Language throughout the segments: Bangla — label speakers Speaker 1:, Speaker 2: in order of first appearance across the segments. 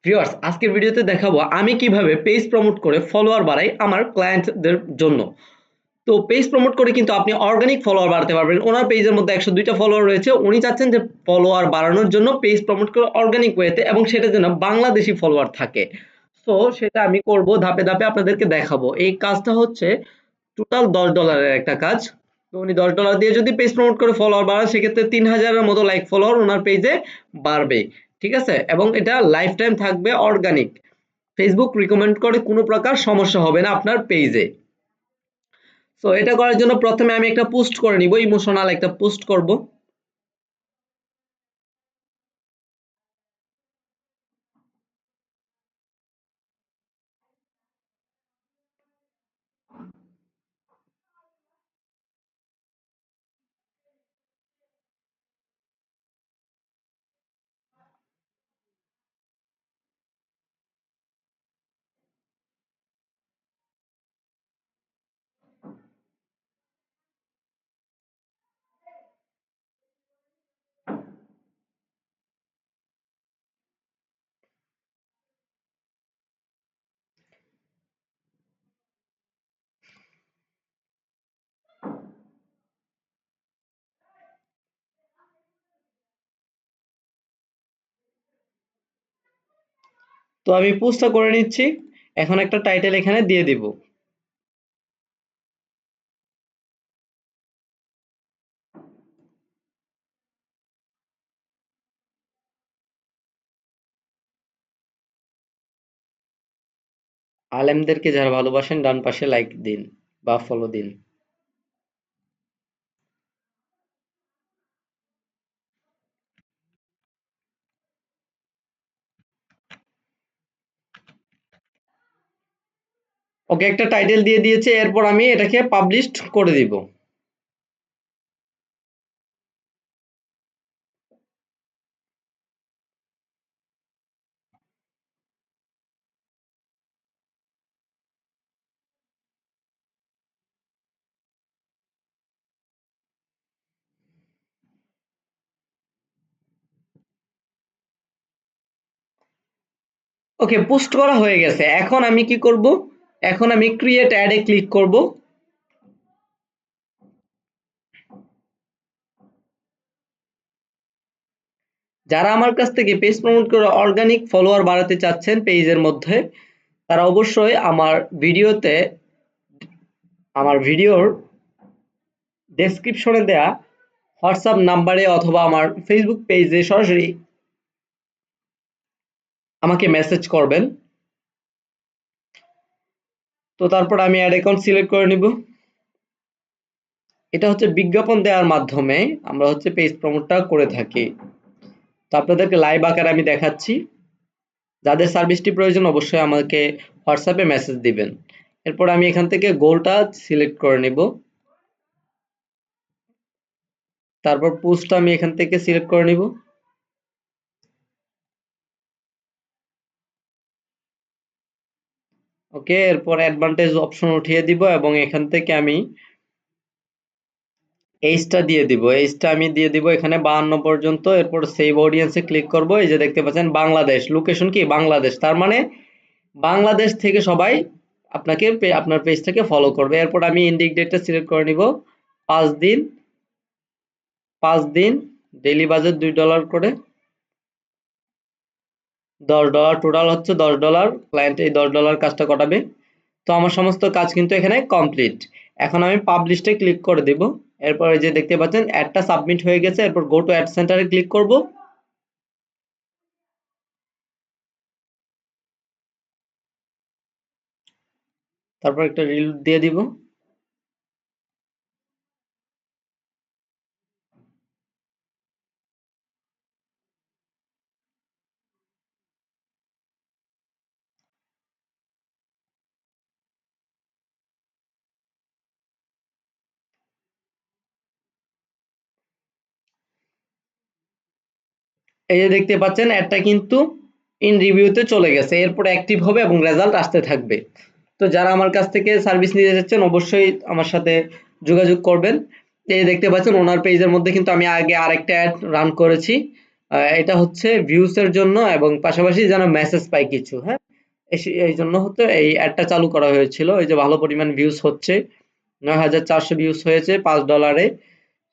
Speaker 1: ভিউয়ার্স, আজকের ভিডিওতে দেখাবো আমি কিভাবে পেজ প্রমোট করে ফলোয়ার বাড়াই আমার ক্লায়েন্টদের জন্য। তো পেজ প্রমোট করে কিন্তু আপনি অর্গানিক ফলোয়ার বাড়াতে পারবেন। ওনার পেজের মধ্যে 102টা ফলোয়ার রয়েছে। উনি চাচ্ছেন যে ফলোয়ার বাড়ানোর জন্য পেজ প্রমোট করে অর্গানিক ওয়েতে, এবং সেটা যেন বাংলাদেশি ফলোয়ার থাকে। সো সেটা আমি করব, ধাপে ধাপে আপনাদেরকে দেখাবো। এই কাজটা হচ্ছে টোটাল $10 একটা কাজ। তো উনি $10 দিয়ে যদি পেজ প্রমোট করে ফলোয়ার বাড়ায়, সেক্ষেত্রে 3000-এর মতো লাইক ফলোয়ার ওনার পেজে বাড়বে। ঠিক আছে, এবং এটা লাইফ টাইম থাকবে অর্গানিক। ফেসবুক রিকমেন্ড করে কোনো প্রকার সমস্যা হবে না আপনার পেজে। সো এটা করার জন্য প্রথমে আমি একটা পোস্ট করে নিব, ইমোশনাল একটা পোস্ট করব। তো আমি পোস্টটা করে নিচ্ছি। এখন একটা টাইটেল এখানে দিয়ে দিব। আলেমদেরকে যারা ভালোবাসেন ডান পাশে লাইক দিন বা ফলো দিন। ওকে, একটা টাইটেল দিয়ে দিয়েছে। এরপর আমি এটাকে পাবলিশড করে দিব। ওকে, পোস্ট করা হয়ে গেছে। এখন আমি কি করব? এখন আমি ক্রিয়েট অ্যাড এ ক্লিক করব। যারা আমার কাছ থেকে পেজ প্রমোট করে অর্গানিক ফলোয়ার বাড়াতে চাচ্ছেন পেজের মধ্যে, তারা অবশ্যই আমার ভিডিওর ডেসক্রিপশনে দেয়া হোয়াটসঅ্যাপ নাম্বারে অথবা আমার ফেসবুক পেজে সরাসরি আমাকে মেসেজ করবেন। তো তারপর আমি অ্যাড অ্যাকাউন্ট সিলেক্ট করে নিব। এটা হচ্ছে বিজ্ঞাপন দেওয়ার মাধ্যমে আমরা হচ্ছে পেজ প্রমোটটা করে থাকি। তো আপনাদেরকে লাইভ আকারে আমি দেখাচ্ছি। যাদের সার্ভিসটি প্রয়োজন অবশ্যই আমাকে হোয়াটসঅ্যাপে মেসেজ দিবেন। এরপর আমি এখান থেকে গোলটা সিলেক্ট করে নিব। তারপর পোস্টটা আমি এখান থেকে সিলেক্ট করে নিব। ওকে, এরপর অ্যাডভান্টেজ অপশন উঠিয়ে দিব এবং এখান থেকে আমি এইজটা দিয়ে দিব। এইজটা আমি দিয়ে দিব এখানে 52 পর্যন্ত। এরপর সেভ অডিয়েন্সে ক্লিক করব। এই যে দেখতে পাচ্ছেন বাংলাদেশ, লোকেশন কি বাংলাদেশ, তার মানে বাংলাদেশ থেকে সবাই আপনার পেজটাকে ফলো করবে। এরপর আমি ইন্ডিক ডেটটা সিলেক্ট করে নিব। 5 দিন, 5 দিন, ডেইলি বাজেট $2 করে, $10, টোটাল হচ্ছে $10। ক্লায়েন্ট এই $10 কাজটা করাবে। তো আমার সমস্ত কাজ কিন্তু এখানে কমপ্লিট। এখন আমি পাবলিশে ক্লিক করে দিব। এরপর এই যে দেখতে পাচ্ছেন অ্যাডটা সাবমিট হয়ে গেছে। এরপর গো টু অ্যাড সেন্টারে ক্লিক করব। তারপর একটা রিল দিয়ে দিব। এই যে দেখতে পাচ্ছেন অ্যাডটা কিন্তু ইন রিভিউতে চলে গেছে। এরপর অ্যাক্টিভ হবে এবং রেজাল্ট আসতে থাকবে। তো যারা আমার কাছ থেকে সার্ভিস নিতে যাচ্ছেন অবশ্যই আমার সাথে যোগাযোগ করবেন। এই দেখতে পাচ্ছেন ওনার পেজের মধ্যে কিন্তু আমি আগে আরেকটা অ্যাড রান করেছি। এটা হচ্ছে ভিউস এর জন্য এবং পাশাপাশি যেন মেসেজ পাই কিছু, হ্যাঁ? এই জন্য হচ্ছে এই অ্যাডটা চালু করা হয়েছিল। এই যে ভালো পরিমাণ ভিউস হচ্ছে, ৯,৪০০ ভিউস হয়েছে $5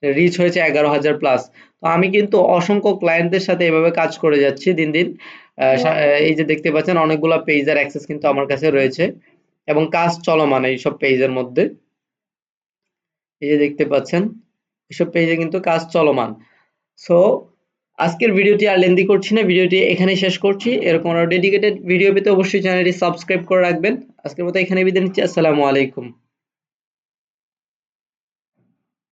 Speaker 1: রিচ হয়েছে 11,000 প্লাস। তো আমি কিন্তু অসংখ্য ক্লায়েন্টদের সাথে এভাবে কাজ করে যাচ্ছি দিন দিন। এই যে দেখতে পাচ্ছেন অনেকগুলা পেজের অ্যাক্সেস কিন্তু আমার কাছে রয়েছে এবং কাজ চলমান এইসব পেজের মধ্যে। এই যে দেখতে পাচ্ছেন এসব পেজে কিন্তু কাজ চলমান। সো আজকের ভিডিওটি আর লেন্দি করছি না, ভিডিওটি এখানেই শেষ করছি। এরকম আরো ডেডিকেটেড ভিডিও পেতে অবশ্যই চ্যানেলটি সাবস্ক্রাইব করে রাখবেন। আজকের মতো এখানে বিদায় নিচ্ছি। আসসালামু আলাইকুম।